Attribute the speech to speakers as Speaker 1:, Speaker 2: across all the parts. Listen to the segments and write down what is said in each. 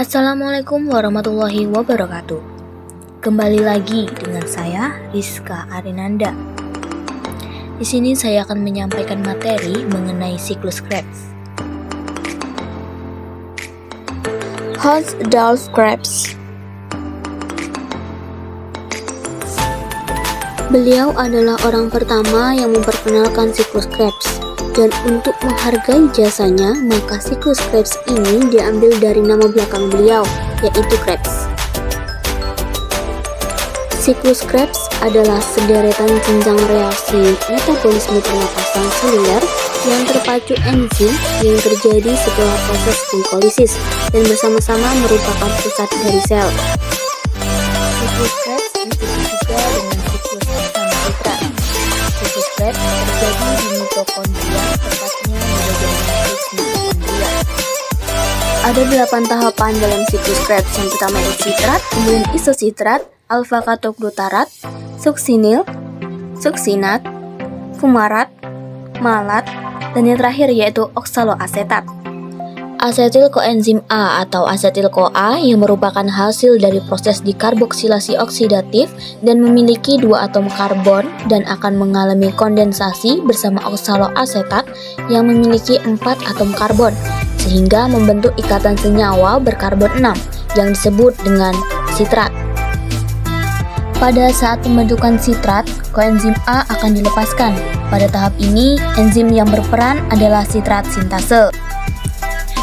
Speaker 1: Assalamualaikum warahmatullahi wabarakatuh. Kembali lagi dengan saya Rizka Arinanda. Di sini saya akan menyampaikan materi mengenai siklus Krebs. Hans Adolf Krebs. Beliau adalah orang pertama yang memperkenalkan siklus Krebs. Dan untuk menghargai jasanya, maka siklus Krebs ini diambil dari nama belakang beliau, yaitu Krebs. Siklus Krebs adalah sederetan jenjang reaksi metabolisme pernapasan seluler yang terpacu enzim yang terjadi setelah proses glikolisis dan bersama-sama merupakan pusat dari sel. Siklus Krebs disebut juga dengan siklus hexametral. Siklus Krebs terjadi di mitokondria, tepatnya di bagian matriks mitokondria. Ada 8 tahapan dalam siklus Krebs. Yang pertama sitrat, kemudian isositrat, alfa-katoglutarat, suksinil, suksinat, fumarat, malat, dan yang terakhir yaitu oksaloasetat. Asetil koenzim A atau asetil CoA yang merupakan hasil dari proses dikarboksilasi oksidatif dan memiliki 2 atom karbon dan akan mengalami kondensasi bersama oksaloasetat yang memiliki 4 atom karbon sehingga membentuk ikatan senyawa berkarbon 6 yang disebut dengan sitrat. Pada saat pembentukan sitrat, koenzim A akan dilepaskan. Pada tahap ini, enzim yang berperan adalah sitrat sintase.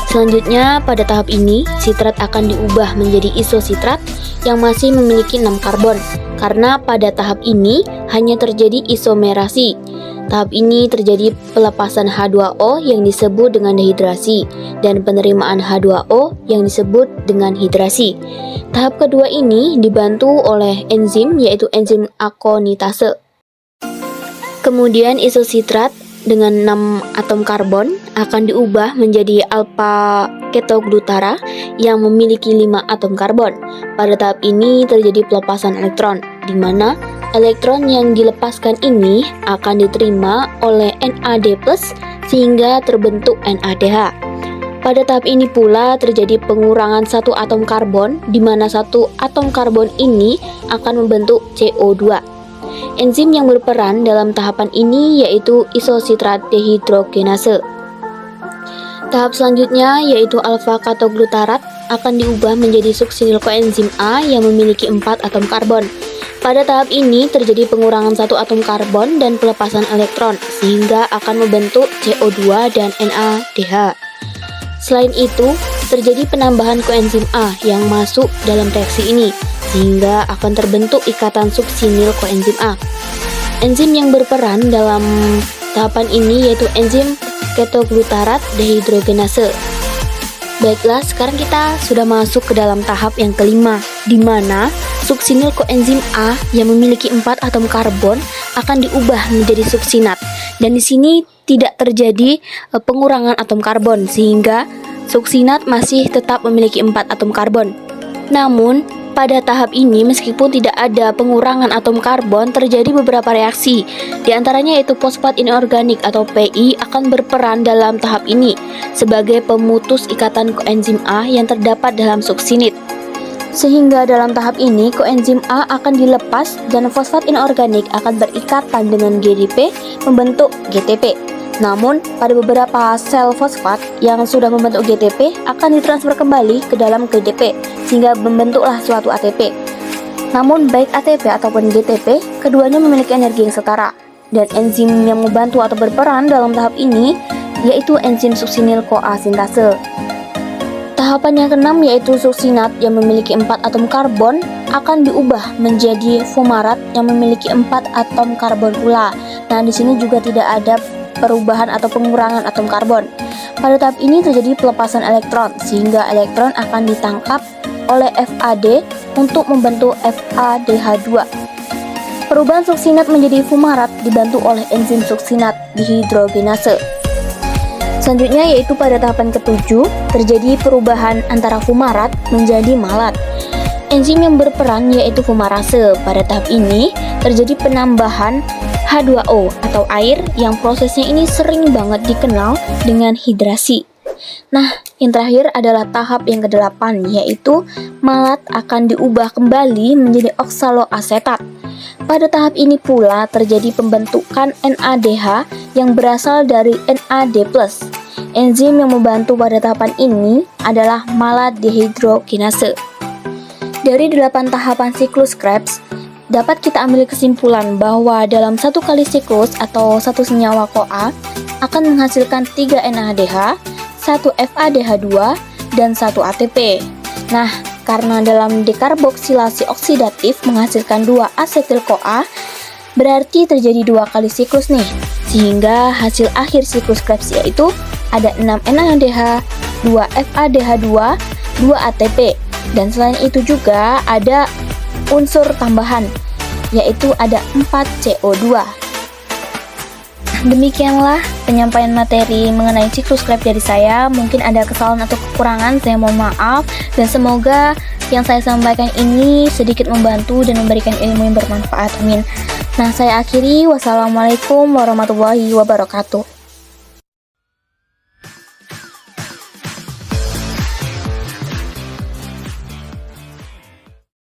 Speaker 1: Selanjutnya, pada tahap ini, sitrat akan diubah menjadi isositrat yang masih memiliki 6 karbon, karena pada tahap ini hanya terjadi isomerasi. Tahap ini terjadi pelepasan H2O yang disebut dengan dehidrasi, dan penerimaan H2O yang disebut dengan hidrasi. Tahap kedua ini dibantu oleh enzim, yaitu enzim akonitase. Kemudian isositrat dengan 6 atom karbon akan diubah menjadi alpha ketoglutara yang memiliki 5 atom karbon. Pada tahap ini terjadi pelepasan elektron, di mana elektron yang dilepaskan ini akan diterima oleh NAD+ sehingga terbentuk NADH. Pada tahap ini pula terjadi pengurangan 1 atom karbon, di mana 1 atom karbon ini akan membentuk CO2. Enzim yang berperan dalam tahapan ini yaitu isositrat dehidrogenase. Tahap selanjutnya yaitu alfa-katoglutarat akan diubah menjadi suksinil koenzim A yang memiliki 4 atom karbon. Pada tahap ini terjadi pengurangan 1 atom karbon dan pelepasan elektron sehingga akan membentuk CO2 dan NADH. Selain itu, terjadi penambahan koenzim A yang masuk dalam reaksi ini sehingga akan terbentuk ikatan suksinil koenzim A. Enzim yang berperan dalam tahapan ini yaitu enzim ketoglutarat dehidrogenase. Baiklah, sekarang kita sudah masuk ke dalam tahap yang kelima, di mana suksinil koenzim A yang memiliki 4 atom karbon akan diubah menjadi suksinat. Dan di sini tidak terjadi pengurangan atom karbon sehingga suksinat masih tetap memiliki 4 atom karbon. Namun, pada tahap ini meskipun tidak ada pengurangan atom karbon, terjadi beberapa reaksi. Di antaranya yaitu fosfat inorganik atau PI akan berperan dalam tahap ini sebagai pemutus ikatan koenzim A yang terdapat dalam suksinit. Sehingga dalam tahap ini koenzim A akan dilepas dan fosfat inorganik akan berikatan dengan GDP membentuk GTP. Namun, pada beberapa sel fosfat yang sudah membentuk GTP akan ditransfer kembali ke dalam GDP sehingga membentuklah suatu ATP. Namun, baik ATP ataupun GTP, keduanya memiliki energi yang setara. Dan enzim yang membantu atau berperan dalam tahap ini yaitu enzim suksinil CoA sintase. Tahapan yang keenam yaitu suksinat yang memiliki 4 atom karbon akan diubah menjadi fumarat yang memiliki 4 atom karbon pula. Nah, di sini juga tidak ada perubahan atau pengurangan atom karbon. Pada tahap ini terjadi pelepasan elektron sehingga elektron akan ditangkap oleh FAD untuk membentuk FADH2. Perubahan suksinat menjadi fumarat dibantu oleh enzim suksinat dehidrogenase. Selanjutnya yaitu pada tahapan ke-7 terjadi perubahan antara fumarat menjadi malat. Enzim yang berperan yaitu fumarase. Pada tahap ini terjadi penambahan H2O atau air yang prosesnya ini sering banget dikenal dengan hidrasi. Nah, yang terakhir adalah tahap yang ke-8, yaitu malat akan diubah kembali menjadi oksaloasetat. Pada tahap ini pula terjadi pembentukan NADH yang berasal dari NAD+. Enzim yang membantu pada tahapan ini adalah malat dehidrogenase. Dari 8 tahapan siklus Krebs, dapat kita ambil kesimpulan bahwa dalam satu kali siklus atau satu senyawa CoA akan menghasilkan 3 NADH, 1 FADH2, dan 1 ATP. Nah, karena dalam dekarboksilasi oksidatif menghasilkan 2 asetil CoA, berarti terjadi 2 kali siklus nih, sehingga hasil akhir siklus Krebs yaitu ada 6 NADH, 2 FADH2, 2 ATP, dan selain itu juga ada unsur tambahan, yaitu ada 4 CO2. Demikianlah penyampaian materi mengenai siklus Krebs dari saya. Mungkin ada kesalahan atau kekurangan, saya mohon maaf, dan semoga yang saya sampaikan ini sedikit membantu dan memberikan ilmu yang bermanfaat. Amin. Nah, saya akhiri. Wassalamualaikum warahmatullahi wabarakatuh.